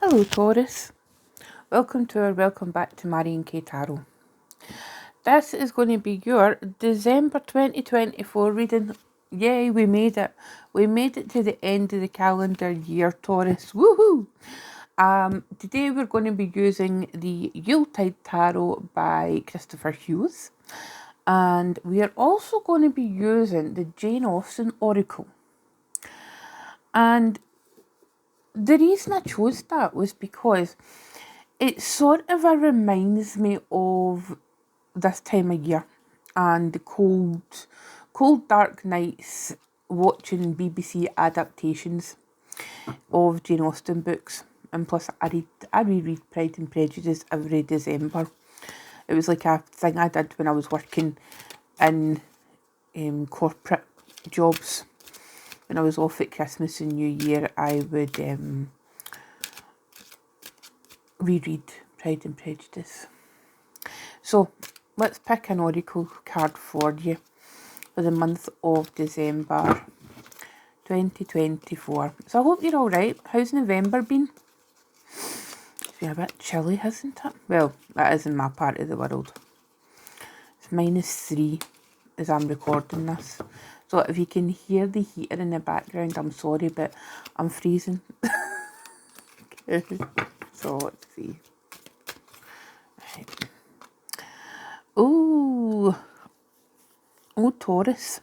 Hello Taurus, welcome back to Marion K Tarot. This is going to be your December 2024 reading. Yay, we made it. We made it to the end of the calendar year, Taurus. Woohoo! Today we're going to be using the Yuletide Tarot by Christopher Hughes. And we are also going to be using the Jane Austen Oracle. And the reason I chose that was because it sort of reminds me of this time of year and the cold dark nights watching BBC adaptations of Jane Austen books. And plus I reread Pride and Prejudice every December. It was like a thing I did when I was working in corporate jobs. When I was off at Christmas and New Year, I would reread Pride and Prejudice. So let's pick an oracle card for you for the month of December 2024. So I hope you're all right. How's November been? It's been a bit chilly, hasn't it? Well, that is in my part of the world. It's -3 as I'm recording this. So if you can hear the heater in the background, I'm sorry, but I'm freezing. Okay. So let's see. Right. Oh, Taurus.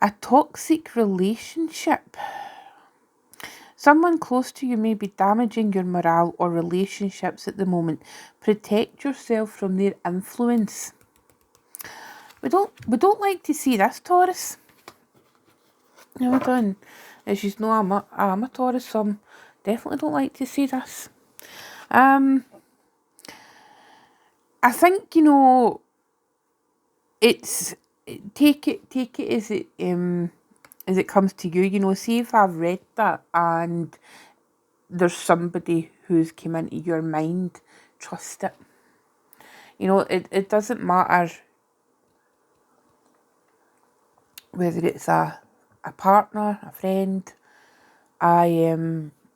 A toxic relationship. Someone close to you may be damaging your morale or relationships at the moment. Protect yourself from their influence. We don't like to see this, Taurus. No, we don't. As you know, I'm a Taurus, so I definitely don't like to see this. I think, it's take it as it comes to you. See if I've read that and there's somebody who's come into your mind, trust it. It doesn't matter whether it's a partner, a friend, a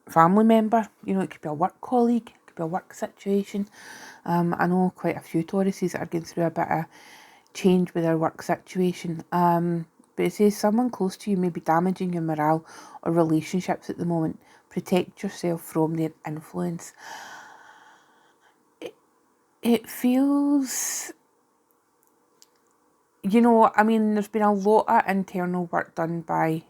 family member. It could be a work colleague, it could be a work situation. I know quite a few Tauruses that are going through a bit of change with their work situation. But it says someone close to you may be damaging your morale or relationships at the moment. Protect yourself from their influence. It feels, there's been a lot of internal work done by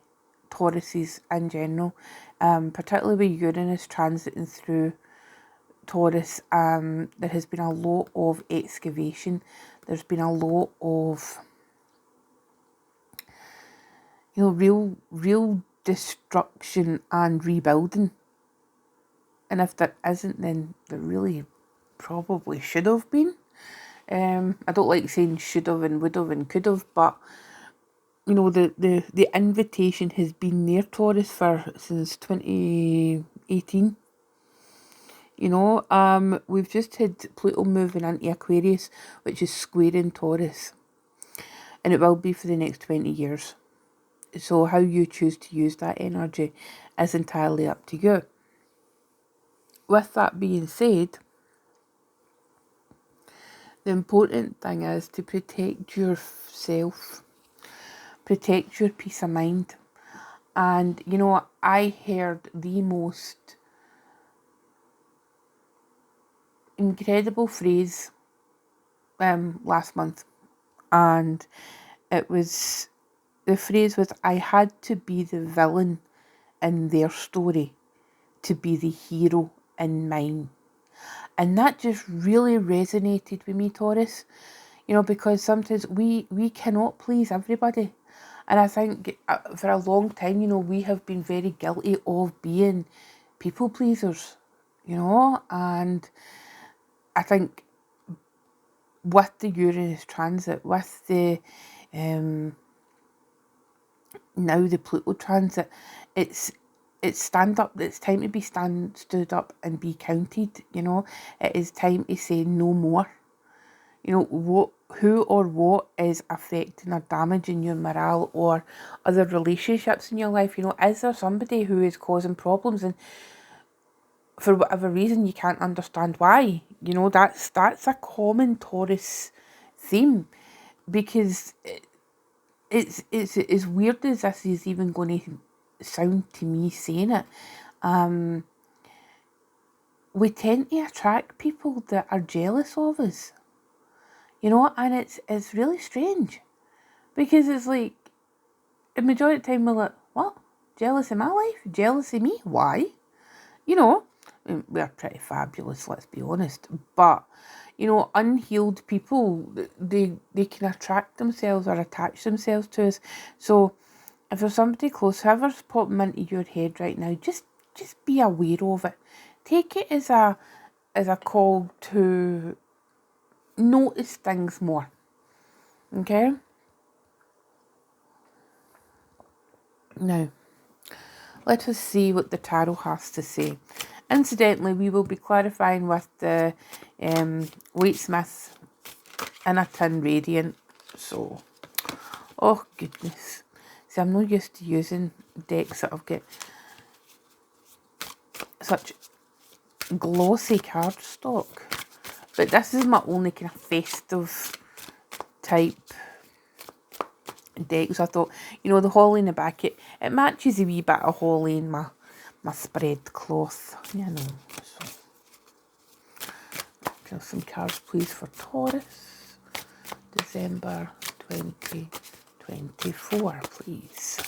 Tauruses in general, particularly with Uranus transiting through Taurus. There has been a lot of excavation. There's been a lot of real destruction and rebuilding. And if there isn't, then there really probably should have been. I don't like saying should have and would have and could have, but the invitation has been there, Taurus, since 2018. We've just had Pluto moving into Aquarius, which is squaring Taurus, and it will be for the next 20 years. So how you choose to use that energy is entirely up to you. With that being said, the important thing is to protect yourself, protect your peace of mind. And, I heard the most incredible phrase last month. And the phrase was, I had to be the villain in their story to be the hero in mine. And that just really resonated with me, Taurus. Because sometimes we cannot please everybody. And I think for a long time, we have been very guilty of being people pleasers, and I think with the Uranus transit, with the now the Pluto transit, it's stand up. It's time to be stood up and be counted. It is time to say no more. Who or what is affecting or damaging your morale or other relationships in your life? Is there somebody who is causing problems? And for whatever reason, you can't understand why. You know, that's a common Taurus theme, because it's as weird as this is even going to sound to me saying it. We tend to attract people that are jealous of us, you know, and it's really strange, because it's like the majority of the time we're like, what? Jealous of my life? Jealous of me? Why? You know, we're pretty fabulous, let's be honest. But, you know, unhealed people, they can attract themselves or attach themselves to us. So if there's somebody close, whoever's popping into your head right now, just be aware of it. Take it as a call to notice things more. Okay? Now, let us see what the tarot has to say. Incidentally, we will be clarifying with the Waitsmith in a Tin Radiant. So, oh goodness. See, I'm not used to using decks that have got such glossy cardstock. But this is my only kind of festive type deck. So I thought, you know, the holly in the back, it matches a wee bit of holly in my spread cloth. You know. So, some cards please for Taurus. December 2024, please.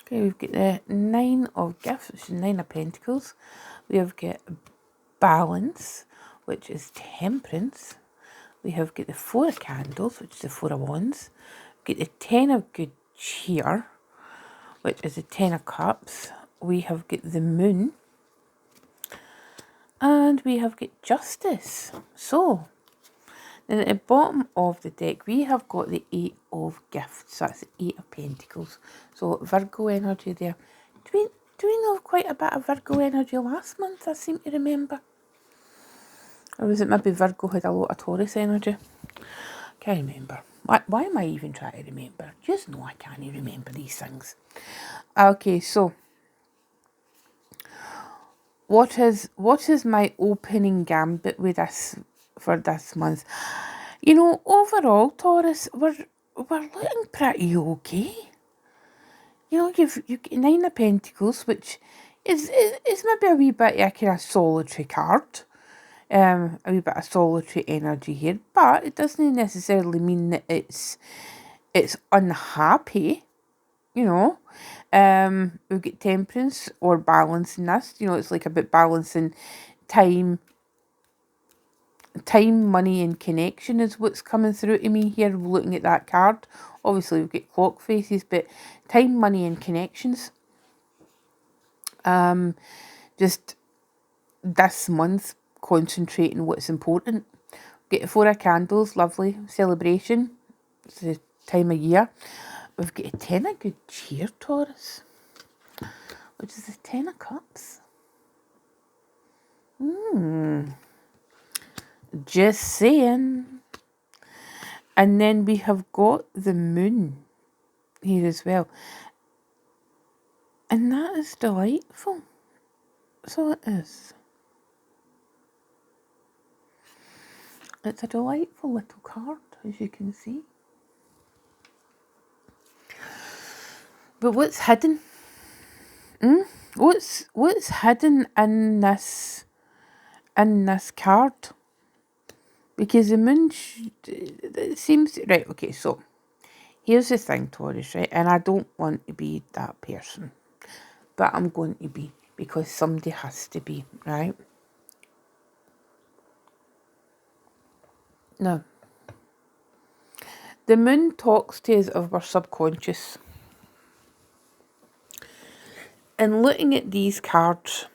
Okay, we've got the Nine of Gifts, which is Nine of Pentacles. We have got Balance, which is Temperance. We have got the Four of Candles, which is the Four of Wands. We've got the Ten of Good Cheer, which is the Ten of Cups. We have got the Moon. And we have got Justice. So, then at the bottom of the deck, we have got the Eight of Gifts. That's the Eight of Pentacles. So, Virgo energy there. Do we know quite a bit of Virgo energy last month, I seem to remember? Or was it maybe Virgo had a lot of Taurus energy? Can't remember. Why am I even trying to remember? Just know I can't remember these things. Okay, so what is my opening gambit with this for this month? You know, overall, Taurus, we're looking pretty okay. You know, you've got Nine of Pentacles, which is maybe a wee bit of a kind of solitary card. A wee bit of solitary energy here, but it doesn't necessarily mean that it's unhappy, you know. We've got Temperance or Balance in this. You know, it's like about balancing time, money and connection is what's coming through to me here looking at that card. Obviously we've got clock faces, but time, money and connections. Just this month concentrating what's important. Get the Four of Candles, lovely celebration. It's the time of year. We've got a Ten of Good Cheer, Taurus, which is the Ten of Cups. Just saying. And then we have got the Moon here as well. And that is delightful. So it is. It's a delightful little card, as you can see. But what's hidden? What's hidden in this card? Because the Moon, it seems right. Okay, so here's the thing, Taurus, right? And I don't want to be that person, but I'm going to be, because somebody has to be, right? Now, the Moon talks to us of our subconscious. And looking at these cards,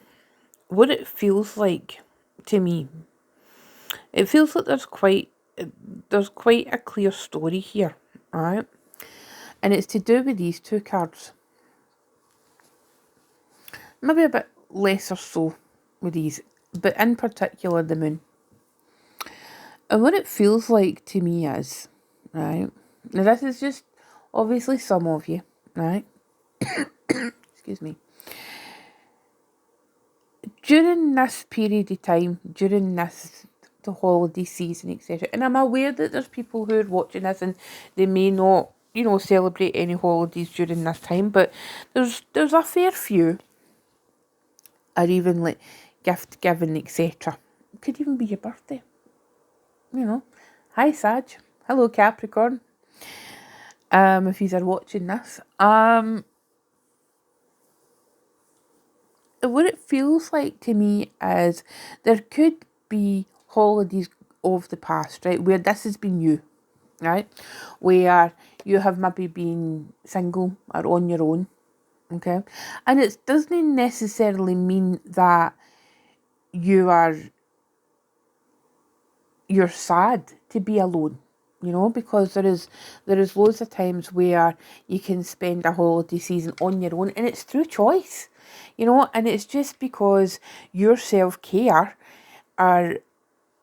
what it feels like to me, it feels like there's quite a clear story here, right? And it's to do with these two cards. Maybe a bit lesser so with these, but in particular the Moon. And what it feels like to me is, right, now this is just obviously some of you, right, excuse me, during this period of time, during this, the holiday season, etc., and I'm aware that there's people who are watching this and they may not, you know, celebrate any holidays during this time, but there's a fair few, or even like gift giving, etc. It could even be your birthday, you know. Hi Sag, hello Capricorn. If you are watching this, what it feels like to me is there could be holidays of the past, right, where this has been you, right, where you have maybe been single or on your own, okay, and it doesn't necessarily mean that you're sad to be alone, you know, because there is loads of times where you can spend a holiday season on your own and it's through choice, you know, and it's just because your self-care or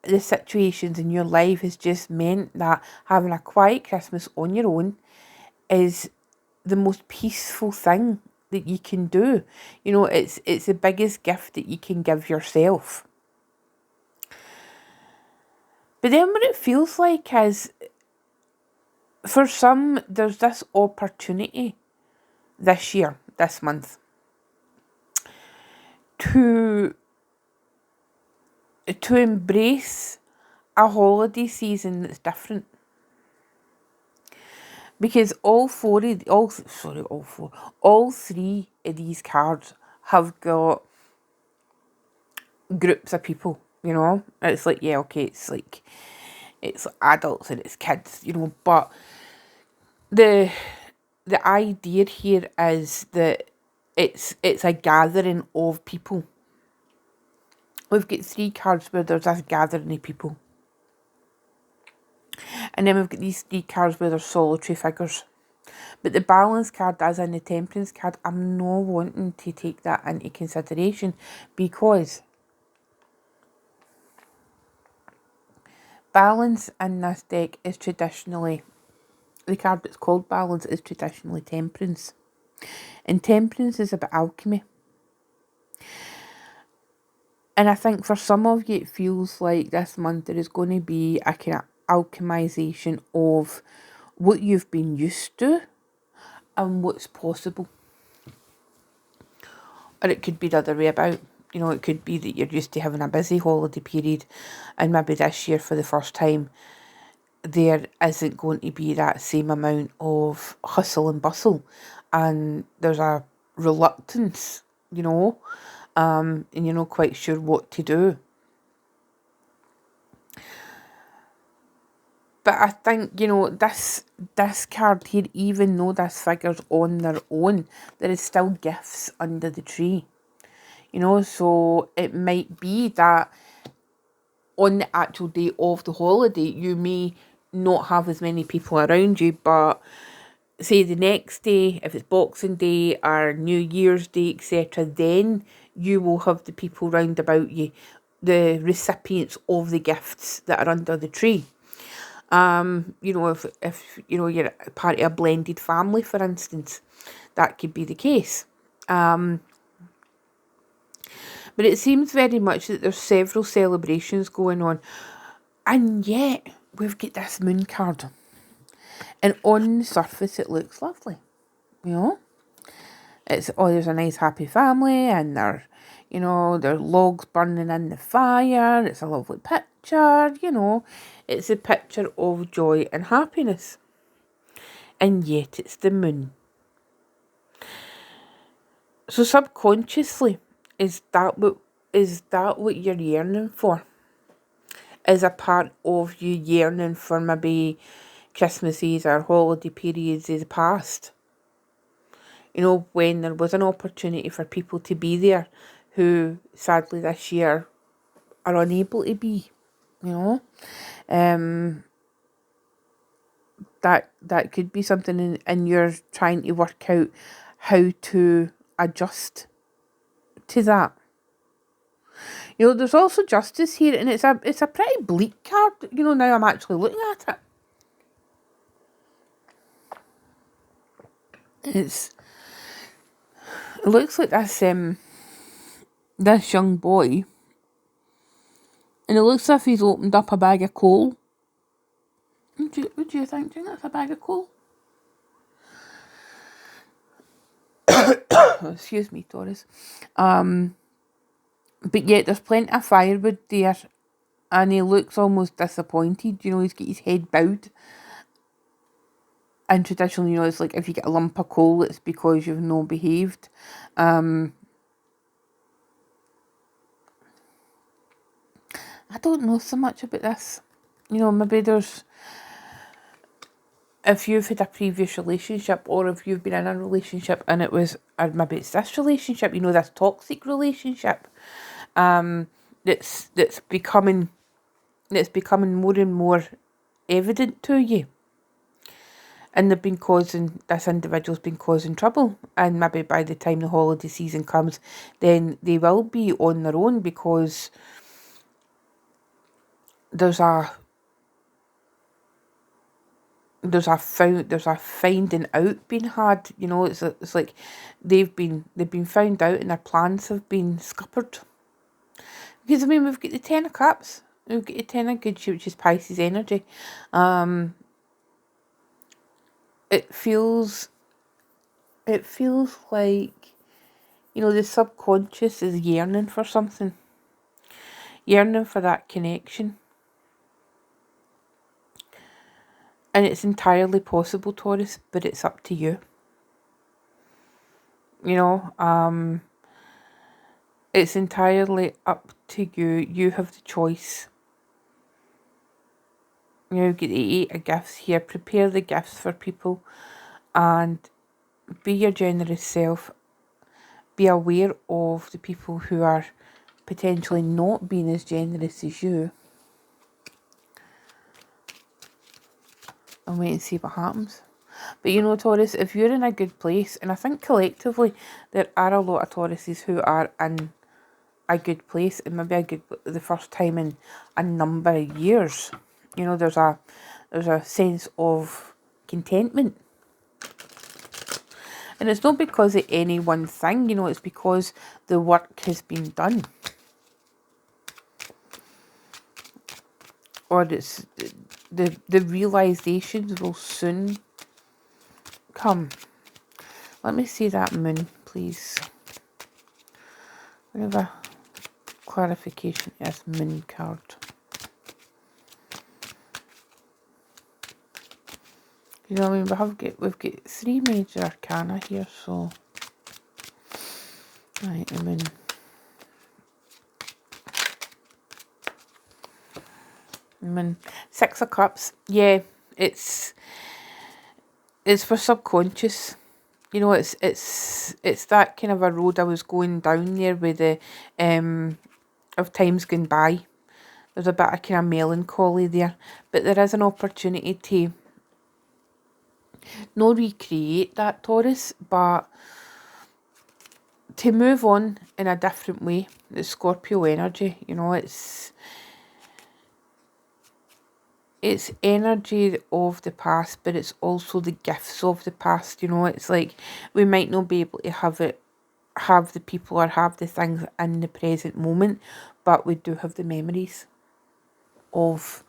the situations in your life has just meant that having a quiet Christmas on your own is the most peaceful thing that you can do. You know, it's the biggest gift that you can give yourself. But then what it feels like is, for some, there's this opportunity this year, this month, to embrace a holiday season that's different. Because all three of these cards have got groups of people, you know. It's like, yeah, okay, it's adults and it's kids, you know, but the idea here is that it's a gathering of people. We've got 3 cards where there's this gathering of people. And then we've got these 3 cards where there's solitary figures. But the balance card, as in the temperance card, I'm not wanting to take that into consideration, because balance in this deck is traditionally, the card that's called balance is traditionally temperance. And temperance is about alchemy. And I think for some of you, it feels like this month there is going to be a kind of alchemization of what you've been used to and what's possible. Or it could be the other way about. You know, it could be that you're used to having a busy holiday period, and maybe this year for the first time there isn't going to be that same amount of hustle and bustle, and there's a reluctance, you know, and you're not quite sure what to do. But I think, you know, this card here, even though this figure's on their own, there is still gifts under the tree. You know, so it might be that on the actual day of the holiday, you may not have as many people around you, but say the next day, if it's Boxing Day or New Year's Day, etc., then you will have the people round about you, the recipients of the gifts that are under the tree. You know, if you know, you're part of a blended family, for instance, that could be the case. But it seems very much that there's several celebrations going on, and yet we've got this moon card, and on the surface it looks lovely, you know. It's, oh, there's a nice happy family, and they're, you know, there's logs burning in the fire. It's a lovely picture, you know. It's a picture of joy and happiness. And yet it's the moon. So subconsciously, is that what you're yearning for? Is a part of you yearning for maybe Christmases or holiday periods of the past? You know, when there was an opportunity for people to be there who sadly this year are unable to be, you know. That could be something, and you're trying to work out how to adjust to that. You know, there's also justice here, and it's a pretty bleak card, you know, now I'm actually looking at it. It looks like this young boy, and it looks as if he's opened up a bag of coal. What do you think? Do you think that's a bag of coal? Oh, excuse me, Taurus. But yet there's plenty of firewood there, and he looks almost disappointed. You know, he's got his head bowed. And traditionally, you know, it's like if you get a lump of coal, it's because you've not behaved. I don't know so much about this. You know, maybe there's... If you've had a previous relationship, or if you've been in a relationship and it was... Or maybe it's this relationship, you know, this toxic relationship. That's becoming more and more evident to you. And this individual's been causing trouble. And maybe by the time the holiday season comes, then they will be on their own, because there's a finding out being had. You know, it's like they've been found out and their plans have been scuppered. Because, I mean, we've got the Ten of Cups, we've got the Ten of Good, which is Pisces energy. It feels like, you know, the subconscious is yearning for something. Yearning for that connection. And it's entirely possible, Taurus, but it's up to you. You know, it's entirely up to you. You have the choice. You know, get the Eight of Gifts here. Prepare the gifts for people and be your generous self. Be aware of the people who are potentially not being as generous as you. And wait and see what happens. But you know, Taurus, if you're in a good place, and I think collectively there are a lot of Tauruses who are in a good place, and maybe the first time in a number of years. You know, there's a sense of contentment. And it's not because of any one thing, you know, it's because the work has been done. Or it's the realizations will soon come. Let me see that moon, please. We have a clarification. Yes, moon card. You know, I mean, we've got 3 major arcana here, so right, the moon. Moon. 6 of Cups. Yeah, it's for subconscious. You know, it's that kind of a road I was going down there with the of times gone by. There's a bit of kind of melancholy there, but there is an opportunity to not recreate that, Taurus, but to move on in a different way. The Scorpio energy, you know, it's energy of the past, but it's also the gifts of the past. You know, it's like we might not be able to have the people or have the things in the present moment, but we do have the memories of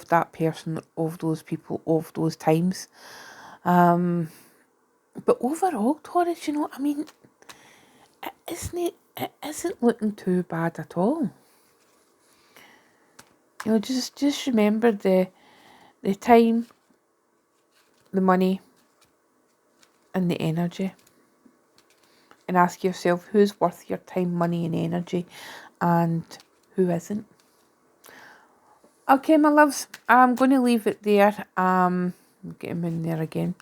that person, of those people, of those times. But overall, Taurus, you know, I mean, it isn't looking too bad at all. You know, just remember the time, the money, and the energy. And ask yourself who's worth your time, money, and energy, and who isn't. Okay, my loves, I'm going to leave it there. Get him in there again.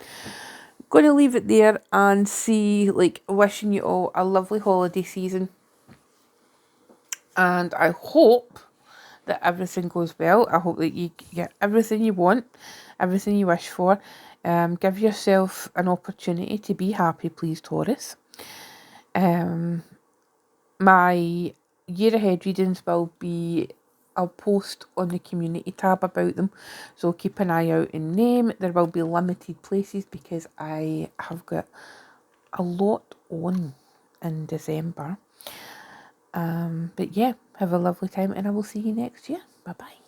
Going to leave it there and see, like, wishing you all a lovely holiday season. And I hope that everything goes well. I hope that you get everything you want, everything you wish for. Give yourself an opportunity to be happy, please, Taurus. My year ahead readings will be, I'll post on the community tab about them, so keep an eye out in them. There will be limited places because I have got a lot on in December. But yeah, have a lovely time and I will see you next year. Bye bye.